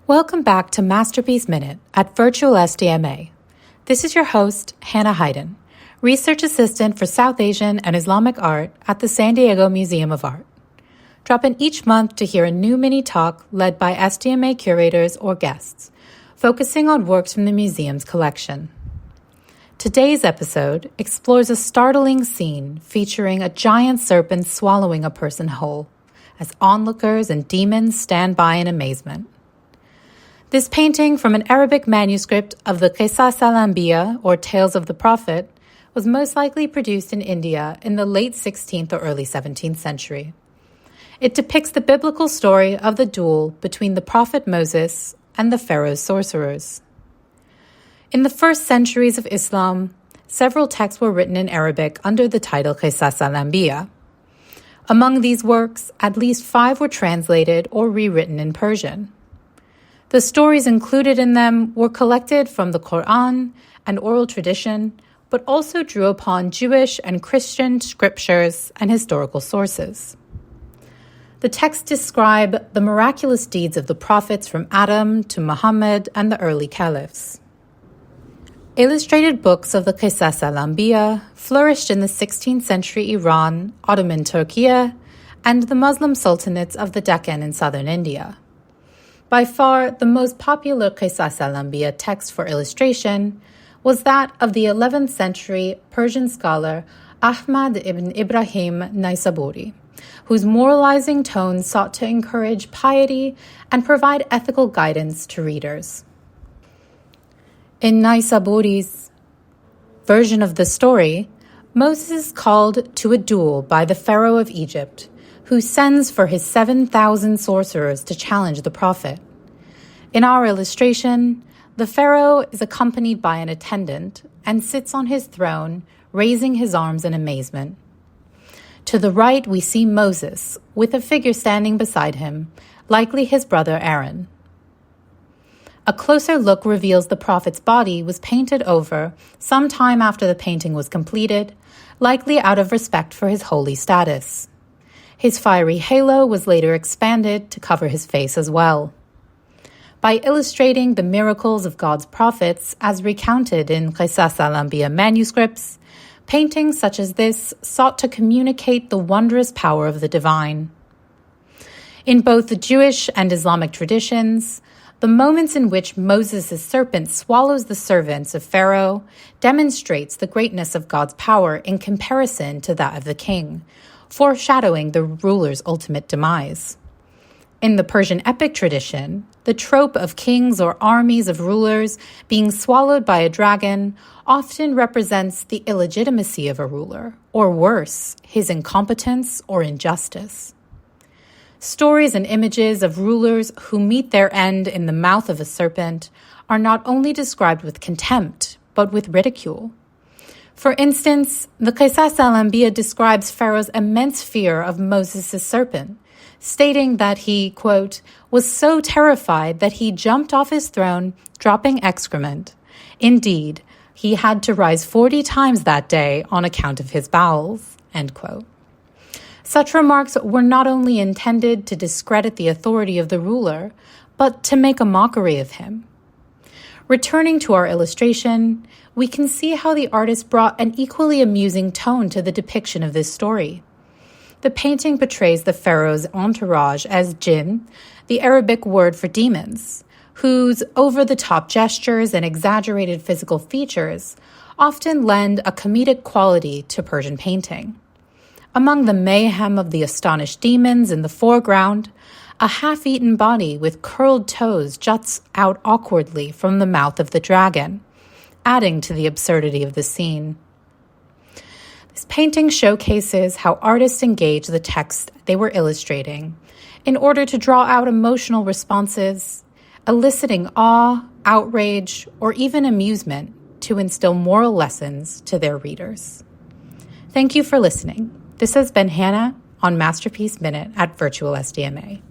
Welcome back to Masterpiece Minute at Virtual SDMA. This is your host, Hannah Hayden, Research Assistant for South Asian and Islamic Art at the San Diego Museum of Art. Drop in each month to hear a new mini talk led by SDMA curators or guests, focusing on works from the museum's collection. Today's episode explores a startling scene featuring a giant serpent swallowing a person whole, as onlookers and demons stand by in amazement. This painting from an Arabic manuscript of the Qisas al-anbiya, or Tales of the Prophet, was most likely produced in India in the late 16th or early 17th century. It depicts the biblical story of the duel between the prophet Moses and the Pharaoh's sorcerers. In the first centuries of Islam, several texts were written in Arabic under the title Qisas al-anbiya. Among these works, at least 5 were translated or rewritten in Persian. The stories included in them were collected from the Quran and oral tradition, but also drew upon Jewish and Christian scriptures and historical sources. The texts describe the miraculous deeds of the prophets from Adam to Muhammad and the early caliphs. Illustrated books of the Qisas al-anbiya flourished in the 16th century Iran, Ottoman Turkey, and the Muslim sultanates of the Deccan in southern India. By far, the most popular Qisas al-anbiya text for illustration was that of the 11th century Persian scholar Ahmad ibn Ibrahim Naisaburi, whose moralizing tone sought to encourage piety and provide ethical guidance to readers. In Naisaburi's version of the story, Moses is called to a duel by the Pharaoh of Egypt, who sends for his 7,000 sorcerers to challenge the prophet. In our illustration, the Pharaoh is accompanied by an attendant and sits on his throne, raising his arms in amazement. To the right, we see Moses, with a figure standing beside him, likely his brother Aaron. A closer look reveals the prophet's body was painted over some time after the painting was completed, likely out of respect for his holy status. His fiery halo was later expanded to cover his face as well. By illustrating the miracles of God's prophets as recounted in Qisas al-anbiya manuscripts, paintings such as this sought to communicate the wondrous power of the divine. In both the Jewish and Islamic traditions, the moments in which Moses' serpent swallows the servants of Pharaoh demonstrates the greatness of God's power in comparison to that of the king, foreshadowing the ruler's ultimate demise. In the Persian epic tradition, the trope of kings or armies of rulers being swallowed by a dragon often represents the illegitimacy of a ruler, or worse, his incompetence or injustice. Stories and images of rulers who meet their end in the mouth of a serpent are not only described with contempt, but with ridicule. For instance, the Qisas al-anbiya describes Pharaoh's immense fear of Moses' serpent, stating that he, quote, was so terrified that he jumped off his throne, dropping excrement. Indeed, he had to rise 40 times that day on account of his bowels, end quote. Such remarks were not only intended to discredit the authority of the ruler, but to make a mockery of him. Returning to our illustration, we can see how the artist brought an equally amusing tone to the depiction of this story. The painting portrays the pharaoh's entourage as jinn, the Arabic word for demons, whose over-the-top gestures and exaggerated physical features often lend a comedic quality to Persian painting. Among the mayhem of the astonished demons in the foreground, a half-eaten body with curled toes juts out awkwardly from the mouth of the dragon, adding to the absurdity of the scene. This painting showcases how artists engage the text they were illustrating in order to draw out emotional responses, eliciting awe, outrage, or even amusement to instill moral lessons to their readers. Thank you for listening. This has been Hannah on Masterpiece Minute at Virtual SDMA.